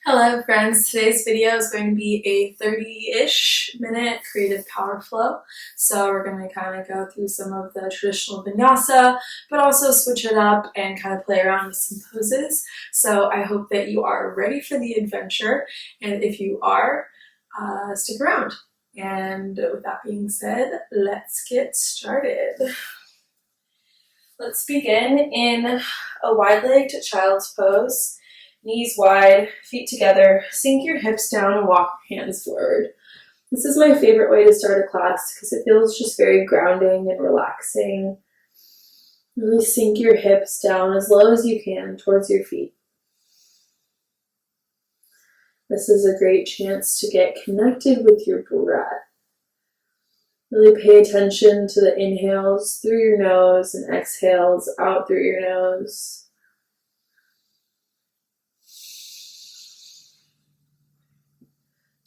Hello friends, today's video is going to be a 30-ish minute creative power flow. So we're going to kind of go through some of the traditional vinyasa, but also switch it up and kind of play around with some poses. So I hope that you are ready for the adventure, and if you are, stick around. And with that being said, let's get started. Let's begin in a wide-legged child's pose. Knees wide, feet together, sink your hips down and walk your hands forward. This is my favorite way to start a class because it feels just very grounding and relaxing. Really sink your hips down as low as you can towards your feet. This is a great chance to get connected with your breath. Really pay attention to the inhales through your nose and exhales out through your nose.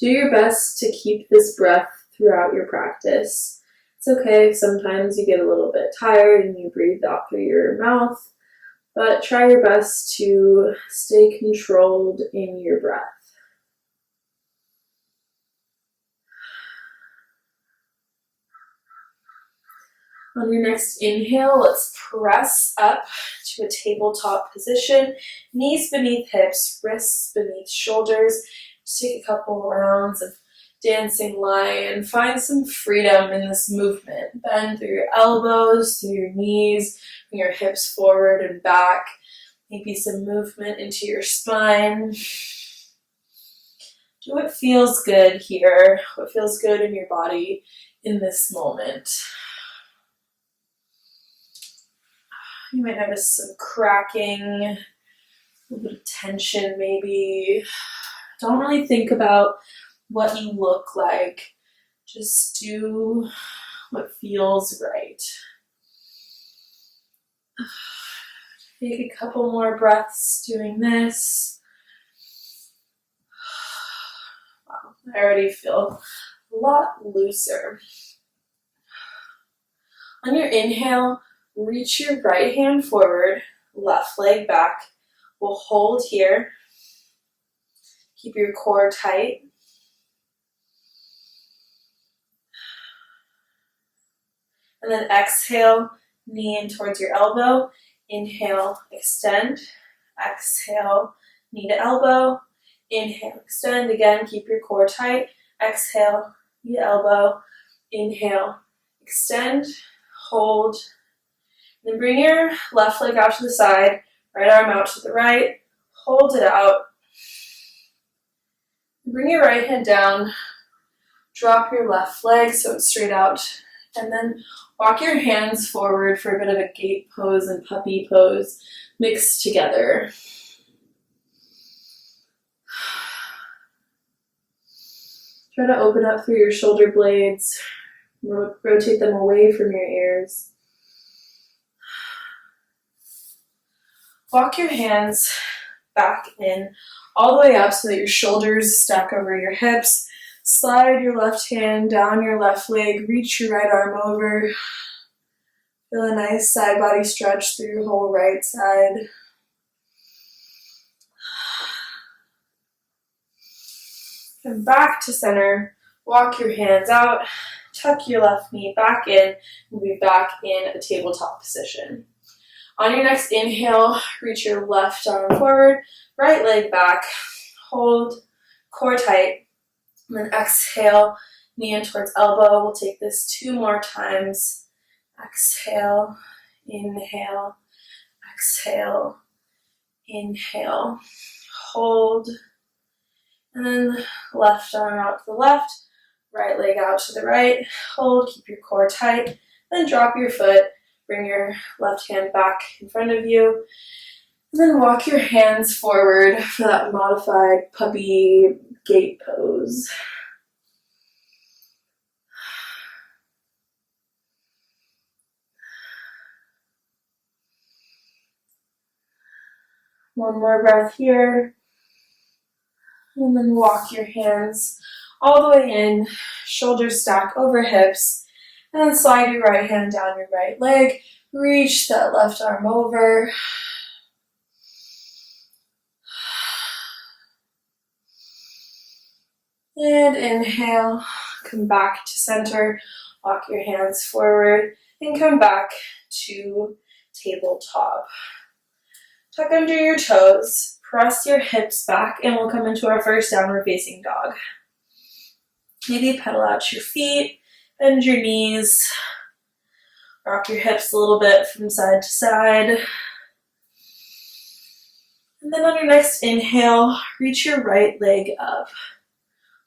Do your best to keep this breath throughout your practice. It's okay if sometimes you get a little bit tired and you breathe out through your mouth, but try your best to stay controlled in your breath. On your next inhale, let's press up to a tabletop position, knees beneath hips, wrists beneath shoulders. Just take a couple rounds of dancing lion. Find some freedom in this movement. Bend through your elbows, through your knees, bring your hips forward and back. Maybe some movement into your spine. Do what feels good here, what feels good in your body in this moment. You might notice some cracking, a little bit of tension maybe. Don't really think about what you look like. Just do what feels right. Take a couple more breaths doing this. Wow, I already feel a lot looser. On your inhale, reach your right hand forward, left leg back. We'll hold here. Keep your core tight. And then exhale, knee in towards your elbow. Inhale, extend. Exhale, knee to elbow. Inhale, extend. Again, keep your core tight. Exhale, knee to elbow. Inhale, extend, hold. Then bring your left leg out to the side, right arm out to the right. Hold it out. Bring your right hand down, drop your left leg so it's straight out, and then walk your hands forward for a bit of a gate pose and puppy pose mixed together. Try to open up through your shoulder blades, rotate them away from your ears. Walk your hands back in all the way up so that your shoulders stack over your hips. Slide your left hand down your left leg, reach your right arm over. Feel a nice side body stretch through your whole right side. Come back to center, walk your hands out, tuck your left knee back in, and be back in a tabletop position. On your next inhale, reach your left arm forward, right leg back, hold, core tight, and then exhale, knee in towards elbow. We'll take this 2 more times. Exhale, inhale, exhale, inhale, hold, and then left arm out to the left, right leg out to the right, hold, keep your core tight, then drop your foot. Bring your left hand back in front of you, and then walk your hands forward for that modified puppy gate pose. One more breath here, and then walk your hands all the way in, shoulders stack over hips, and then slide your right hand down your right leg, reach that left arm over. And inhale, come back to center, walk your hands forward, and come back to tabletop. Tuck under your toes, press your hips back, and we'll come into our first downward facing dog. Maybe pedal out your feet, bend your knees, rock your hips a little bit from side to side. And then on your next inhale, reach your right leg up.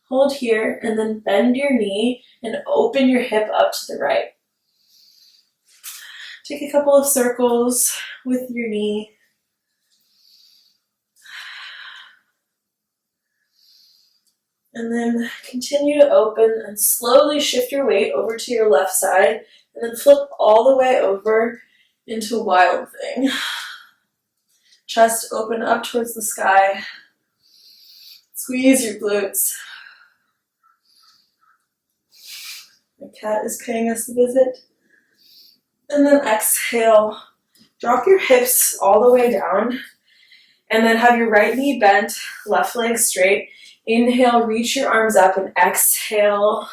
Hold here and then bend your knee and open your hip up to the right. Take a couple of circles with your knee. And then continue to open and slowly shift your weight over to your left side and then flip all the way over into Wild Thing. Chest open up towards the sky. Squeeze your glutes. My cat is paying us a visit. And then exhale. Drop your hips all the way down. And then have your right knee bent, left leg straight. Inhale, reach your arms up, and exhale.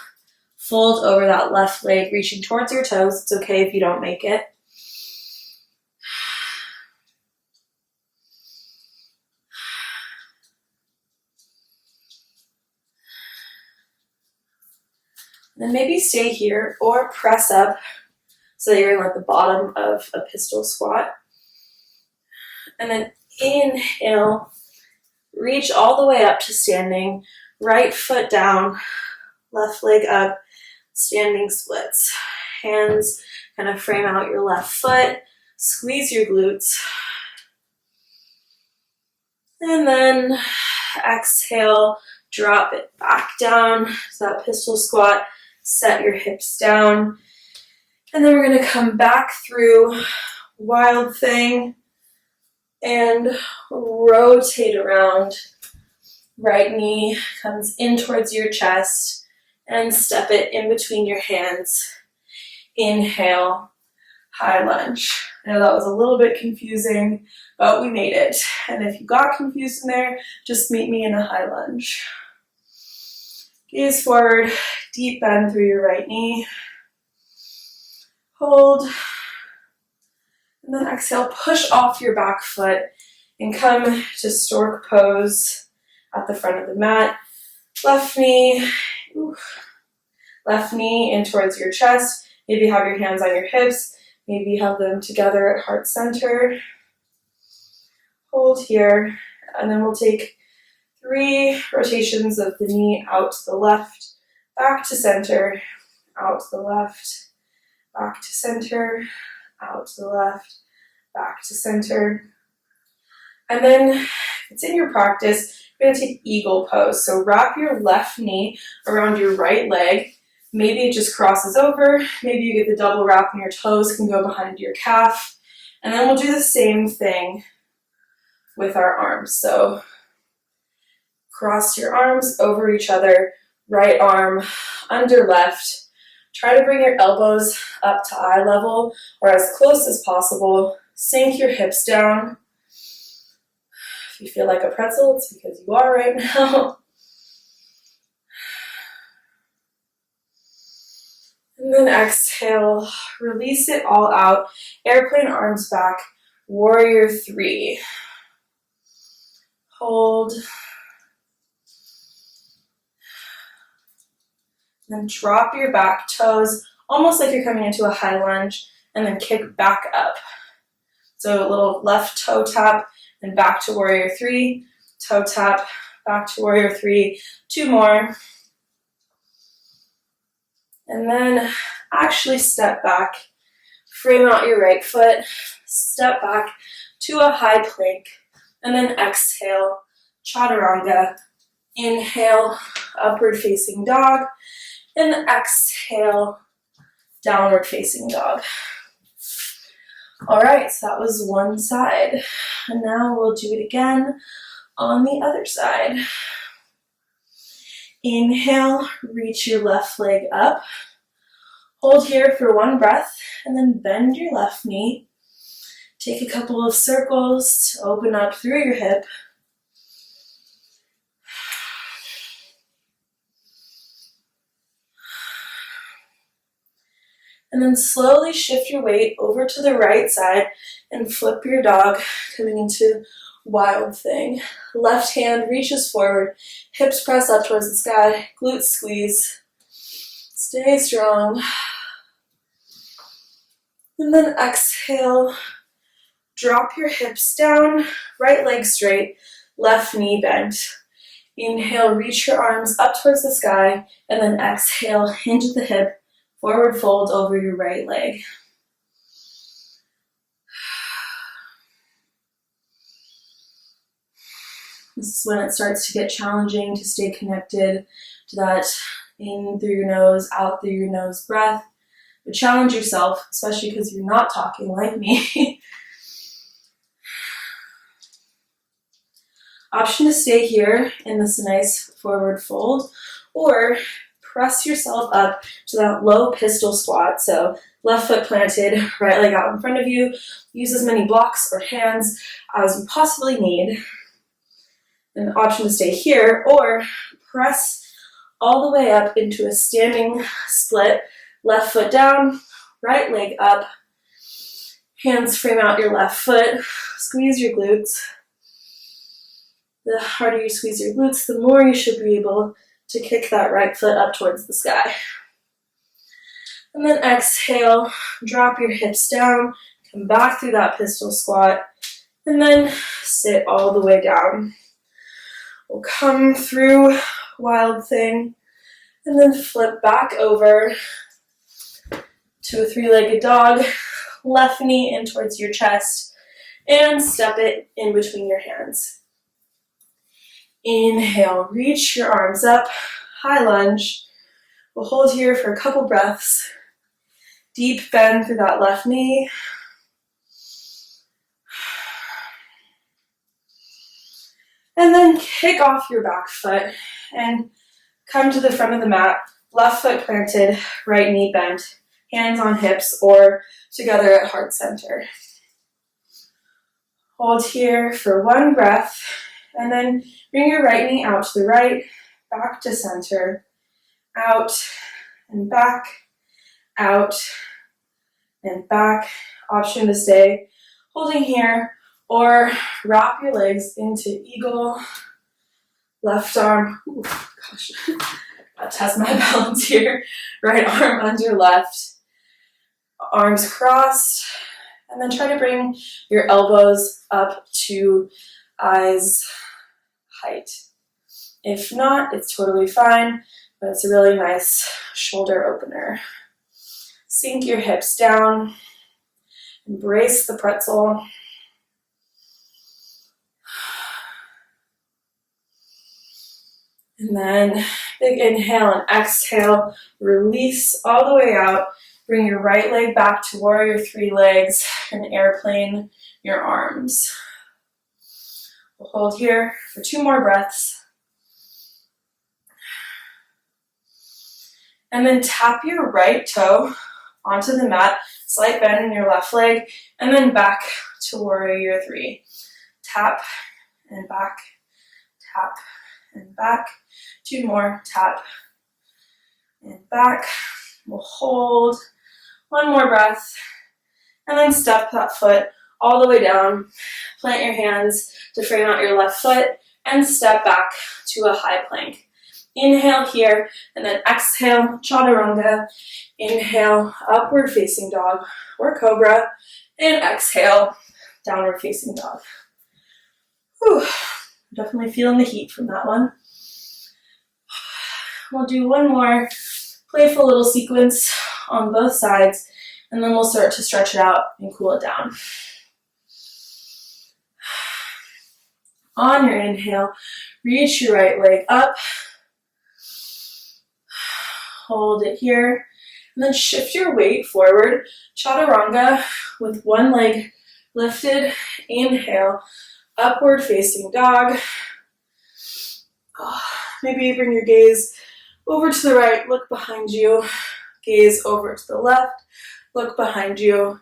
Fold over that left leg, reaching towards your toes. It's okay if you don't make it. Then maybe stay here or press up so that you're at the bottom of a pistol squat. And then inhale, reach all the way up to standing, right foot down, left leg up, standing splits. Hands kind of frame out your left foot, squeeze your glutes. And then exhale, drop it back down to that pistol squat. Set your hips down. And then we're going to come back through Wild Thing and rotate around. Right knee comes in towards your chest and step it in between your hands. Inhale, high lunge. I know that was a little bit confusing, but we made it. And if you got confused in there, just meet me in a high lunge. Gaze forward, deep bend through your right knee. Hold. And then exhale, push off your back foot and come to stork pose at the front of the mat. Left knee in towards your chest. Maybe have your hands on your hips. Maybe have them together at heart center. Hold here. And then we'll take 3 rotations of the knee out to the left, back to center, out to the left, back to center, out to the left, back to center. And then if it's in your practice, you're going to take eagle pose. So wrap your left knee around your right leg. Maybe it just crosses over. Maybe you get the double wrap and your toes can go behind your calf. And then we'll do the same thing with our arms. So cross your arms over each other, right arm under left. Try to bring your elbows up to eye level or as close as possible. Sink your hips down. If you feel like a pretzel, it's because you are right now. And then exhale, release it all out. Airplane arms back, warrior 3. Hold. Then drop your back toes, almost like you're coming into a high lunge, and then kick back up. So a little left toe tap, then back to warrior 3, toe tap, back to warrior 3, 2 more. And then actually step back, frame out your right foot, step back to a high plank, and then exhale, chaturanga. Inhale, upward facing dog, and exhale, downward facing dog. All right, so that was one side. And now we'll do it again on the other side. Inhale, reach your left leg up. Hold here for 1 breath, and then bend your left knee. Take a couple of circles to open up through your hip. And then slowly shift your weight over to the right side and flip your dog, coming into wild thing. Left hand reaches forward, hips press up towards the sky, glutes squeeze. Stay strong. And then exhale, drop your hips down, right leg straight, left knee bent. Inhale, reach your arms up towards the sky, and then exhale, hinge at the hip, forward fold over your right leg. This is when it starts to get challenging to stay connected to that in through your nose, out through your nose breath. But challenge yourself, especially because you're not talking like me. Option to stay here in this nice forward fold, or press yourself up to that low pistol squat. So left foot planted, right leg out in front of you. Use as many blocks or hands as you possibly need. An option to stay here, or press all the way up into a standing split. Left foot down, right leg up. Hands frame out your left foot. Squeeze your glutes. The harder you squeeze your glutes, the more you should be able to kick that right foot up towards the sky. And then exhale, drop your hips down, come back through that pistol squat, and then sit all the way down. We'll come through wild thing, and then flip back over to a three-legged dog, left knee in towards your chest, and step it in between your hands. Inhale, reach your arms up, high lunge. We'll hold here for a couple breaths. Deep bend through that left knee. And then kick off your back foot and come to the front of the mat. Left foot planted, right knee bent. Hands on hips or together at heart center. Hold here for one breath. And then bring your right knee out to the right, back to center, out and back, out and back. Option to stay holding here, or wrap your legs into eagle. Left arm, gotta test my balance here. Right arm under left, arms crossed, and then try to bring your elbows up to eyes height. If not, it's totally fine, but it's a really nice shoulder opener. Sink your hips down, embrace the pretzel. And then big inhale and exhale, release all the way out. Bring your right leg back to warrior three legs and airplane your arms. We'll hold here for 2 more breaths. And then tap your right toe onto the mat, slight bend in your left leg, and then back to warrior three. Tap and back, tap and back. 2 more, tap and back. We'll hold 1 more breath, and then step that foot all the way down. Plant your hands to frame out your left foot and step back to a high plank. Inhale here, and then exhale, chaturanga. Inhale, upward facing dog or cobra, and exhale, downward facing dog. Whew, definitely feeling the heat from that one. We'll do 1 more playful little sequence on both sides, and then we'll start to stretch it out and cool it down. On your inhale, reach your right leg up. Hold it here. And then shift your weight forward. Chaturanga with 1 leg lifted. Inhale, upward facing dog. Maybe bring your gaze over to the right, look behind you. Gaze over to the left, look behind you.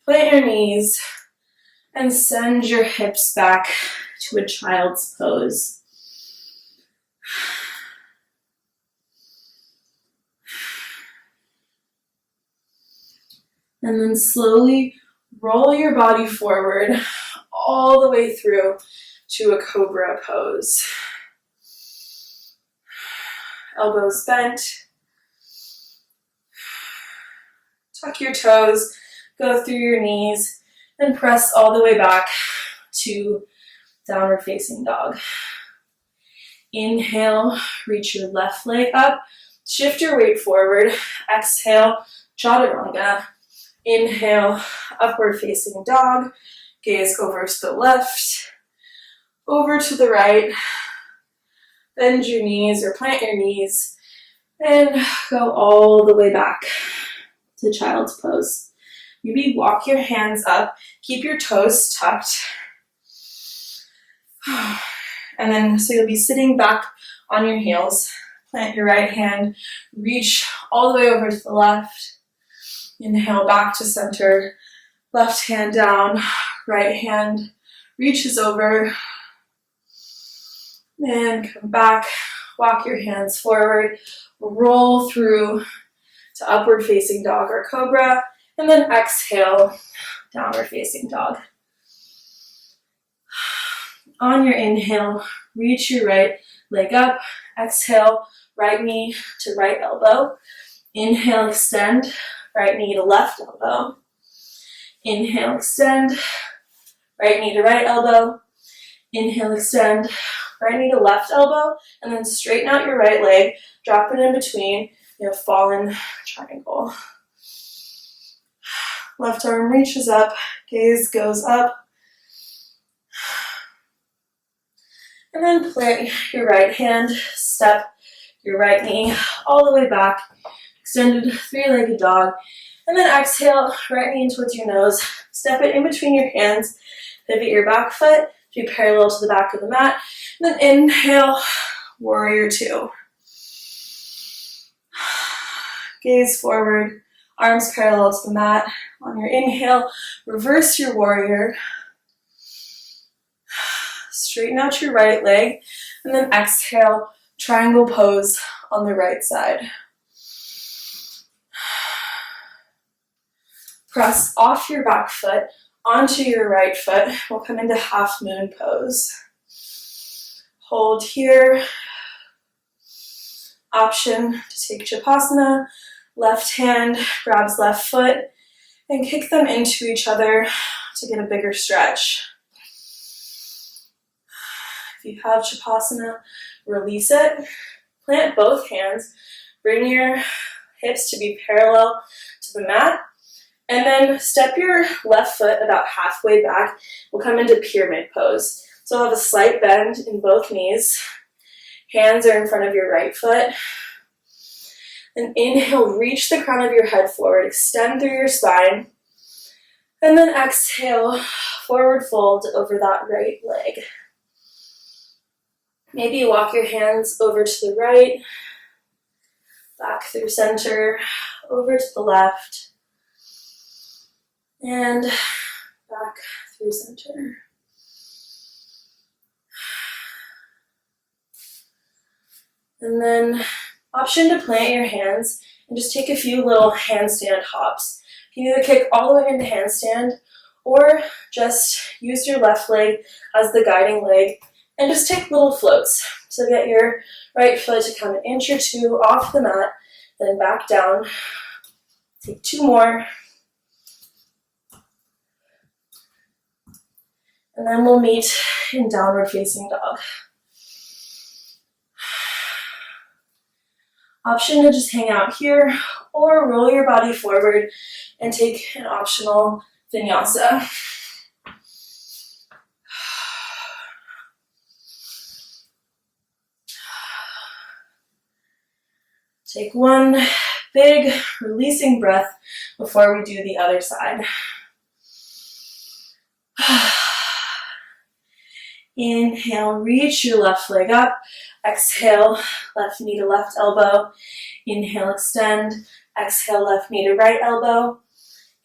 Plant your knees and send your hips back to a child's pose. And then slowly roll your body forward all the way through to a cobra pose. Elbows bent. Tuck your toes, go through your knees, and press all the way back to downward facing dog. Inhale, reach your left leg up, shift your weight forward. Exhale, chaturanga. Inhale, upward facing dog, gaze over to the left, over to the right. Bend your knees or plant your knees and go all the way back to child's pose. Maybe walk your hands up, keep your toes tucked. And then, so you'll be sitting back on your heels. Plant your right hand, reach all the way over to the left. Inhale back to center, left hand down, right hand reaches over. And come back, walk your hands forward, roll through to upward facing dog or cobra, and then exhale, downward facing dog. On your inhale, reach your right leg up. Exhale, right knee to right elbow. Inhale, extend, right knee to left elbow. Inhale, extend, right knee to right elbow. Inhale, extend, right knee to left elbow, and then straighten out your right leg, drop it in between, fallen triangle. Left arm reaches up, gaze goes up. And then plant your right hand, step your right knee all the way back, extended three-legged dog. And then exhale, right knee in towards your nose, step it in between your hands, pivot your back foot to be parallel to the back of the mat. And then inhale, warrior two. Gaze forward, arms parallel to the mat. On your inhale, reverse your warrior. Straighten out your right leg, and then exhale, triangle pose on the right side. Press off your back foot onto your right foot. We'll come into half moon pose. Hold here. Option to take Shavasana. Left hand grabs left foot and kick them into each other to get a bigger stretch. If you have Shavasana, release it. Plant both hands. Bring your hips to be parallel to the mat. And then step your left foot about halfway back. We'll come into pyramid pose. So I'll have a slight bend in both knees. Hands are in front of your right foot. And inhale, reach the crown of your head forward. Extend through your spine. And then exhale, forward fold over that right leg. Maybe walk your hands over to the right, back through center, over to the left, and back through center. And then option to plant your hands and just take a few little handstand hops. You can either kick all the way into handstand or just use your left leg as the guiding leg and just take little floats. So get your right foot to come an inch or two off the mat, then back down. Take two more. And then we'll meet in downward facing dog. Option to just hang out here or roll your body forward and take an optional vinyasa. Take one big releasing breath before we do the other side. Inhale, reach your left leg up. Exhale, left knee to left elbow. Inhale, extend. Exhale, left knee to right elbow.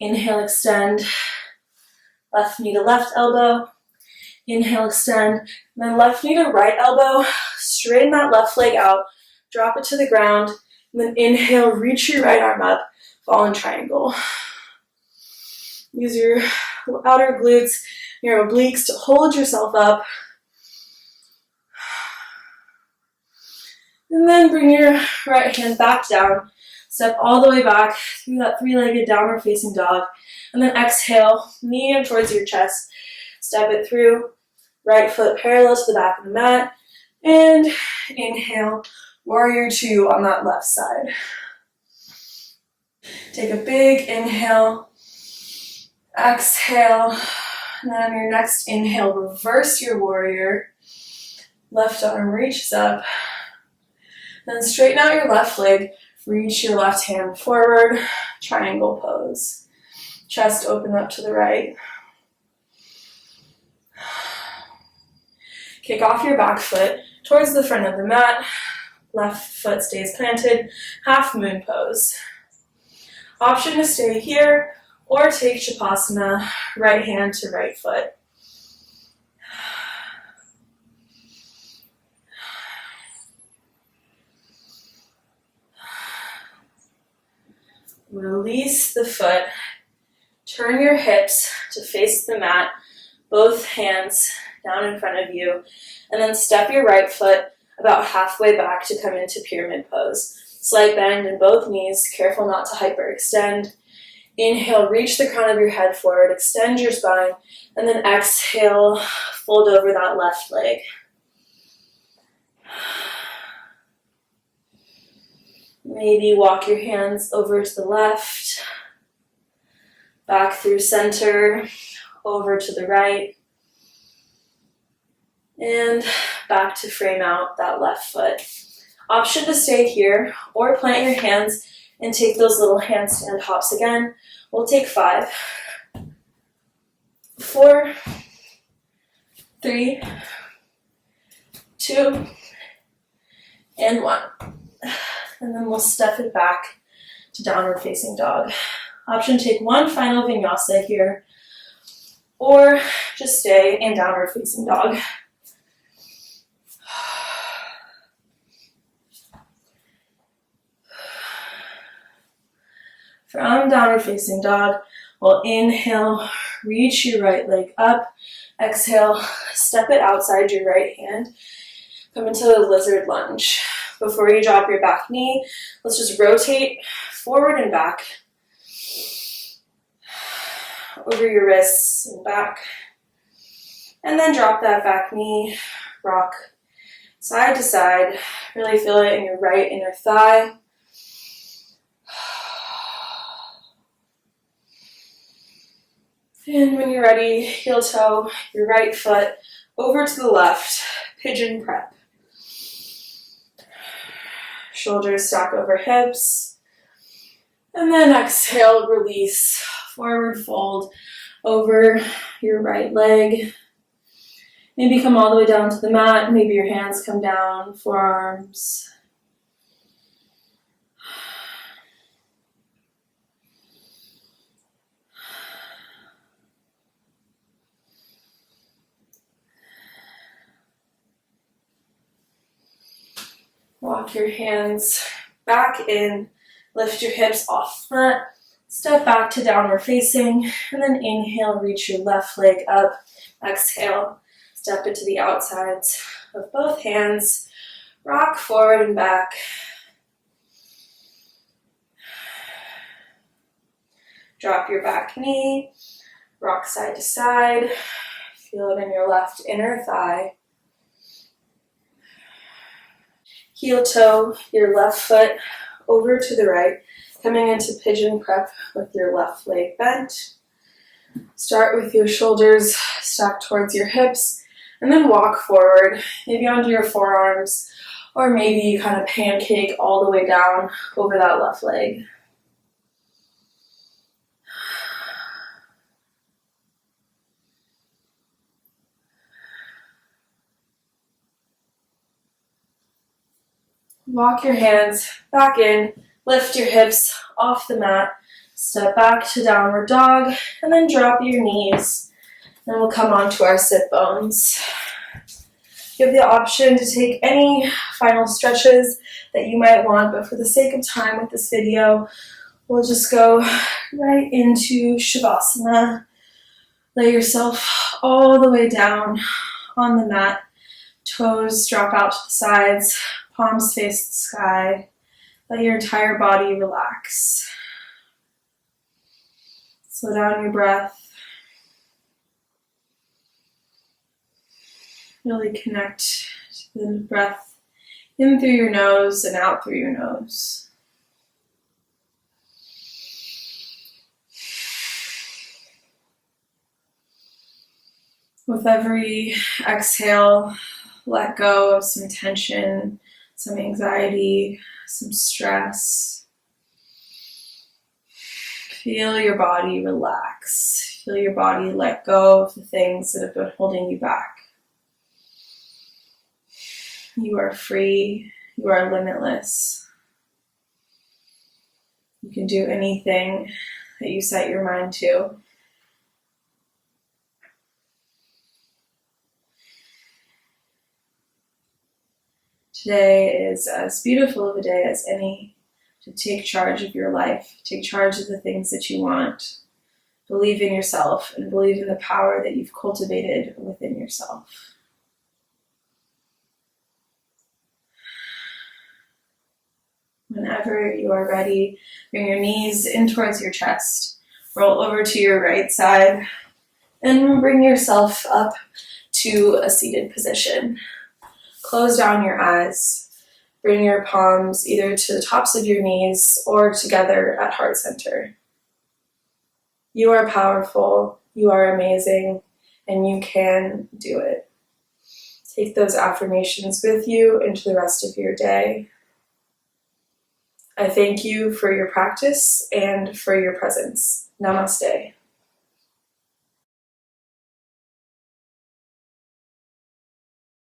Inhale, extend. Left knee to left elbow. Inhale, extend. And then left knee to right elbow. Straighten that left leg out. Drop it to the ground. And then inhale, reach your right arm up, fallen triangle. Use your outer glutes, your obliques to hold yourself up. And then bring your right hand back down. Step all the way back through that three-legged downward facing dog. And then exhale, knee in towards your chest. Step it through. Right foot parallel to the back of the mat. And inhale, warrior two on that left side. Take a big inhale. Exhale. And then on your next inhale, reverse your warrior. Left arm reaches up. Then straighten out your left leg. Reach your left hand forward. Triangle pose. Chest open up to the right. Kick off your back foot towards the front of the mat. Left foot stays planted. Half moon pose. Option to stay here or take Shavasana, right hand to right foot. Release the foot. Turn your hips to face the mat, both hands down in front of you, and then step your right foot about halfway back to come into pyramid pose. Slight bend in both knees, careful not to hyperextend. Inhale, reach the crown of your head forward, extend your spine, and then exhale, fold over that left leg. Maybe walk your hands over to the left, back through center, over to the right, and back to frame out that left foot. Option to stay here or plant your hands and take those little handstand hops again. We'll take 5, 4, 3, 2, and 1. And then we'll step it back to downward facing dog. Option to take one final vinyasa here, or just stay in downward facing dog. From downward facing dog, we'll inhale, reach your right leg up. Exhale, step it outside your right hand. Come into a lizard lunge. Before you drop your back knee, let's just rotate forward and back. Over your wrists and back. And then drop that back knee, rock side to side. Really feel it in your right inner thigh. And when you're ready, heel toe your right foot over to the left, pigeon prep. Shoulders stack over hips. And then exhale, release, forward fold over your right leg. Maybe come all the way down to the mat. Maybe your hands come down, forearms. Walk your hands back in, lift your hips off the mat, step back to downward facing, and then inhale, reach your left leg up. Exhale, step it to the outsides of both hands, rock forward and back. Drop your back knee, rock side to side, feel it in your left inner thigh. Heel toe your left foot over to the right, coming into pigeon prep with your left leg bent. Start with your shoulders stacked towards your hips, and then walk forward, maybe onto your forearms, or maybe you kind of pancake all the way down over that left leg. Walk your hands back in, lift your hips off the mat, step back to downward dog, and then drop your knees. Then we'll come onto our sit bones. You have the option to take any final stretches that you might want, but for the sake of time with this video, We'll just go right into Savasana. Lay yourself all the way down on the mat. Toes drop out to the sides. Palms face the sky. Let your entire body relax. Slow down your breath. Really connect to the breath in through your nose and out through your nose. With every exhale, let go of some tension, some anxiety, some stress. Feel your body relax. Feel your body let go of the things that have been holding you back. You are free. You are limitless. You can do anything that you set your mind to. Today is as beautiful of a day as any to take charge of your life, take charge of the things that you want. Believe in yourself and believe in the power that you've cultivated within yourself. Whenever you are ready, bring your knees in towards your chest. Roll over to your right side and bring yourself up to a seated position. Close down your eyes. Bring your palms either to the tops of your knees or together at heart center. You are powerful, you are amazing, and you can do it. Take those affirmations with you into the rest of your day. I thank you for your practice and for your presence. Namaste.